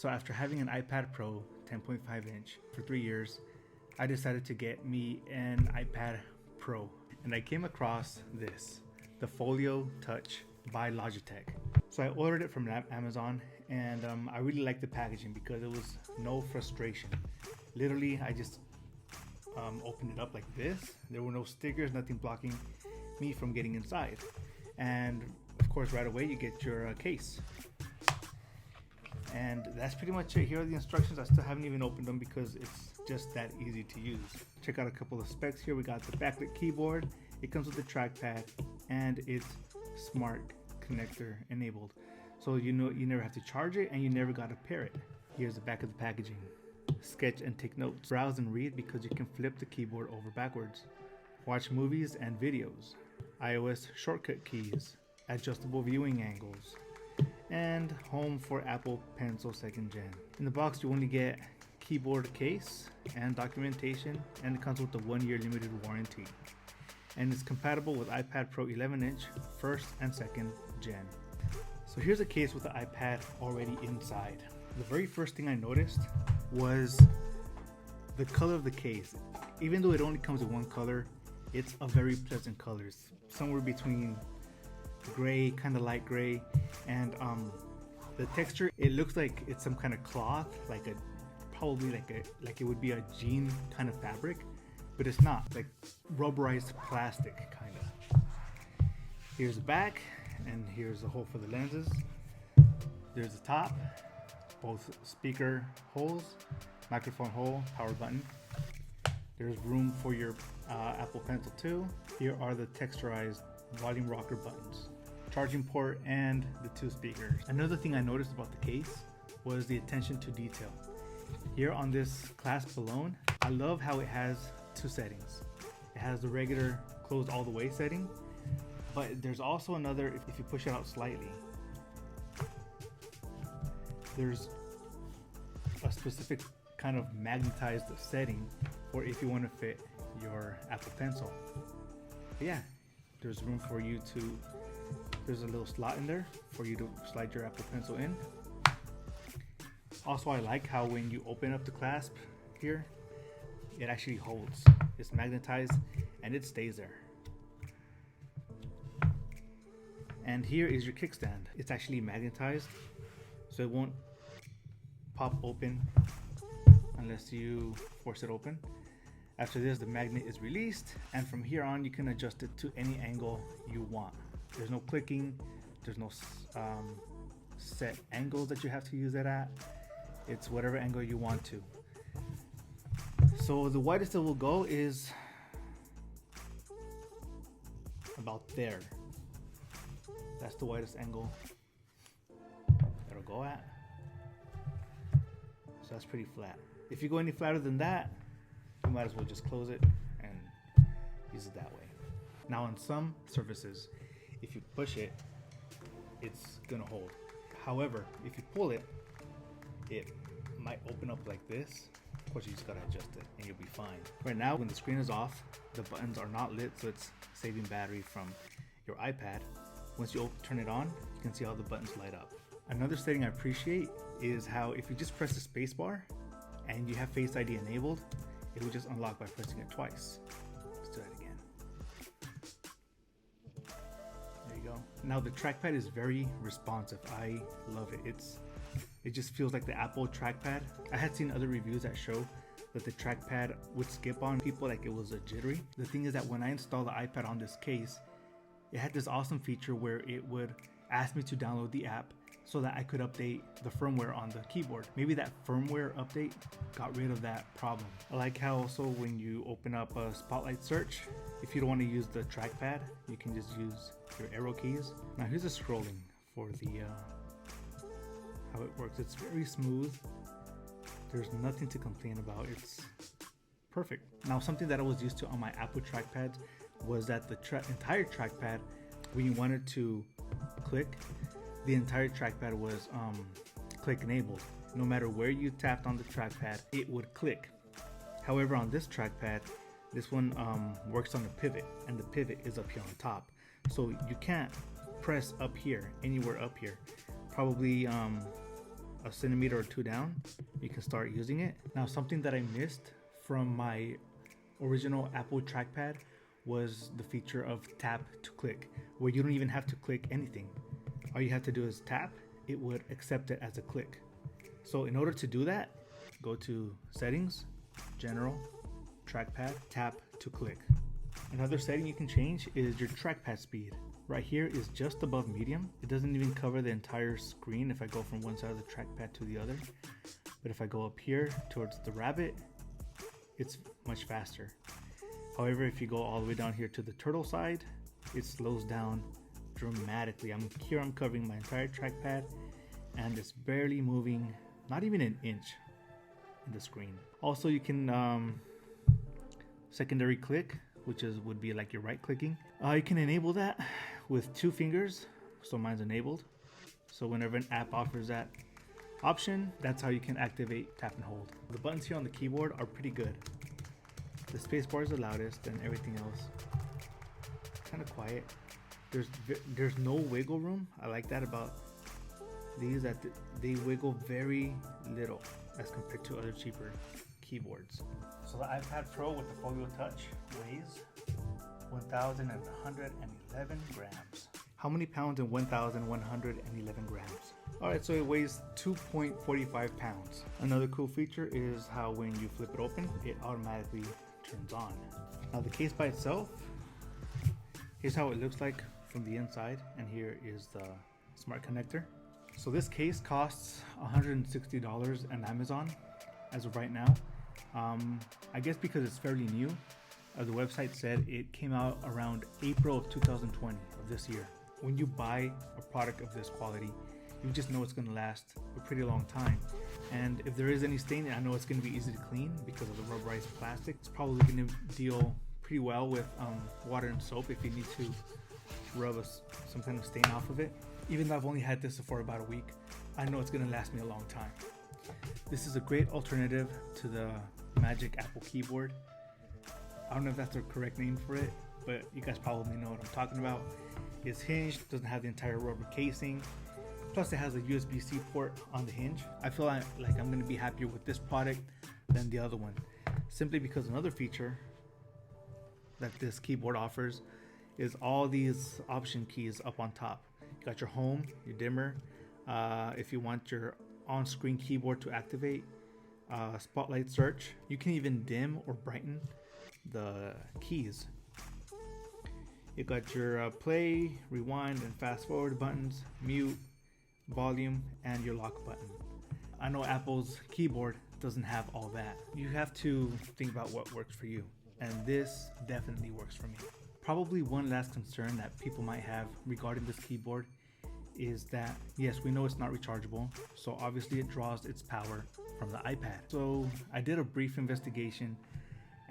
So after having an iPad Pro 10.5 inch for 3 years, I decided to get me an iPad Pro. And I came across this, the Folio Touch by Logitech. So I ordered it from Amazon, and I really liked the packaging because it was no frustration. Literally, I just opened it up like this. There were no stickers, nothing blocking me from getting inside. And of course, right away you get your case. And that's pretty much it. Here are the instructions. I still haven't even opened them because it's just that easy to use. Check out a couple of specs here. We got the backlit keyboard. It comes with the trackpad and it's smart connector enabled. So you know you never have to charge it and you never got to pair it. Here's the back of the packaging. Sketch and take notes. Browse and read because you can flip the keyboard over backwards. Watch movies and videos. iOS shortcut keys. Adjustable viewing angles. And home for Apple Pencil 2nd Gen. In the box you only get keyboard case and documentation, and it comes with a 1-year limited warranty. And it's compatible with iPad Pro 11 inch 1st and 2nd Gen. So here's a case with the iPad already inside. The very first thing I noticed was the color of the case. Even though it only comes in one color, it's a very pleasant color. It's somewhere between gray, kind of light gray, and the texture, it looks like it's some kind of cloth, like it would be a jean kind of fabric, but it's not. Like rubberized plastic kind of. Here's the back, and here's the hole for the lenses. There's the top, both speaker holes, microphone hole, power button. There's room for your Apple Pencil 2. Here are the texturized volume rocker buttons, charging port, and the 2 speakers. Another thing I noticed about the case was the attention to detail. Here on this clasp alone, I love how it has 2 settings. It has the regular closed all the way setting, but there's also another, if you push it out slightly, there's a specific kind of magnetized setting for if you want to fit your Apple Pencil. But yeah, there's room for you to, there's a little slot in there for you to slide your Apple Pencil in. Also, I like how when you open up the clasp here, it actually holds. It's magnetized and it stays there. And here is your kickstand. It's actually magnetized, so it won't pop open unless you force it open. After this, the magnet is released, and from here on you can adjust it to any angle you want. There's no clicking, there's no set angles that you have to use it at. It's whatever angle you want to. So the widest it will go is about there. That's the widest angle it'll go at. So that's pretty flat. If you go any flatter than that, you might as well just close it and use it that way. Now on some surfaces, if you push it, it's gonna hold. However, if you pull it, it might open up like this. Of course, you just gotta adjust it and you'll be fine. Right now, when the screen is off, the buttons are not lit, so it's saving battery from your iPad. Once you turn it on, you can see how the buttons light up. Another setting I appreciate is how if you just press the space bar and you have Face ID enabled, it will just unlock by pressing it twice. Let's do that again. There you go. Now the trackpad is very responsive. I love it. It just feels like the Apple trackpad. I had seen other reviews that show that the trackpad would skip on people like it was a jittery. The thing is that when I installed the iPad on this case, it had this awesome feature where it would ask me to download the app so that I could update the firmware on the keyboard. Maybe that firmware update got rid of that problem. I like how also when you open up a Spotlight search, if you don't want to use the trackpad, you can just use your arrow keys. Now here's the scrolling for the how it works. It's very smooth. There's nothing to complain about. It's perfect. Now something that I was used to on my Apple trackpads was that the entire trackpad, when you wanted to click, the entire trackpad was click enabled. No matter where you tapped on the trackpad, it would click. However, on this trackpad, this one works on a pivot, and the pivot is up here on top. So you can't press up here, anywhere up here. Probably a centimeter or two down, you can start using it. Now, something that I missed from my original Apple trackpad was the feature of tap to click, where you don't even have to click anything. All you have to do is tap, it would accept it as a click. So in order to do that, go to Settings, General, Trackpad, Tap to Click. Another setting you can change is your trackpad speed. Right here is just above medium. It doesn't even cover the entire screen if I go from one side of the trackpad to the other. But if I go up here towards the rabbit, it's much faster. However, if you go all the way down here to the turtle side, it slows down dramatically. I'm covering my entire trackpad and it's barely moving, not even an inch in the screen. Also, you can secondary click, which would be like your right clicking. You can enable that with 2 fingers, so mine's enabled. So whenever an app offers that option, that's how you can activate tap and hold. The buttons here on the keyboard are pretty good. The space bar is the loudest, and everything else kind of quiet. There's no wiggle room. I like that about these, that they wiggle very little as compared to other cheaper keyboards. So the iPad Pro with the Folio Touch weighs 1,111 grams. How many pounds in 1,111 grams? Alright, so it weighs 2.45 pounds. Another cool feature is how when you flip it open, it automatically turns on. Now the case by itself, here's how it looks like from the inside, and here is the smart connector. So this case costs $160 on Amazon as of right now. I guess because it's fairly new. The website said it came out around April of 2020 of this year. When you buy a product of this quality, you just know it's going to last a pretty long time. And if there is any stain, I know it's going to be easy to clean because of the rubberized plastic. It's probably going to deal pretty well with water and soap if you need to rub some kind of stain off of it. Even though I've only had this for about a week, I know it's going to last me a long time. This is a great alternative to the Magic Apple keyboard. I don't know if that's the correct name for it, but you guys probably know what I'm talking about. It's hinged, doesn't have the entire rubber casing, plus it has a USB-C port on the hinge. I feel like I'm going to be happier with this product than the other one, simply because another feature that this keyboard offers is all these option keys up on top. You got your home, your dimmer, if you want your on-screen keyboard to activate, spotlight search. You can even dim or brighten the keys. You got your play, rewind, and fast forward buttons, mute, volume, and your lock button. I know Apple's keyboard doesn't have all that. You have to think about what works for you, and this definitely works for me. Probably one last concern that people might have regarding this keyboard is that, yes, we know it's not rechargeable, so obviously it draws its power from the iPad. So I did a brief investigation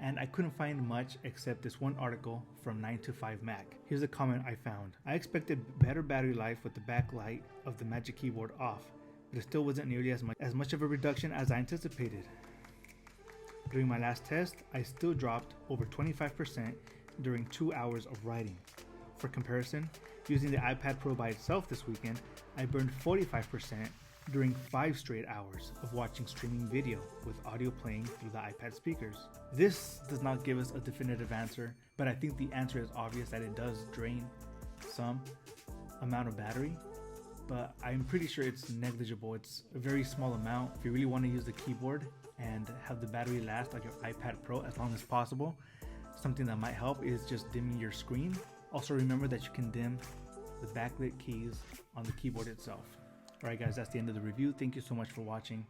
and I couldn't find much except this one article from 9to5Mac. Here's a comment I found. I expected better battery life with the backlight of the Magic Keyboard off, but it still wasn't nearly as much of a reduction as I anticipated. During my last test, I still dropped over 25% during 2 hours of writing. For comparison, using the iPad Pro by itself this weekend, I burned 45% during 5 straight hours of watching streaming video with audio playing through the iPad speakers. This does not give us a definitive answer, but I think the answer is obvious that it does drain some amount of battery, but I'm pretty sure it's negligible. It's a very small amount. If you really want to use the keyboard and have the battery last on your iPad Pro as long as possible, something that might help is just dimming your screen. Also remember that you can dim the backlit keys on the keyboard itself. Alright guys, that's the end of the review. Thank you so much for watching.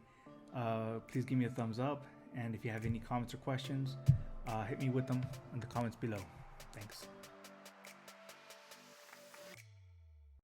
Please give me a thumbs up, and if you have any comments or questions, hit me with them in the comments below. Thanks.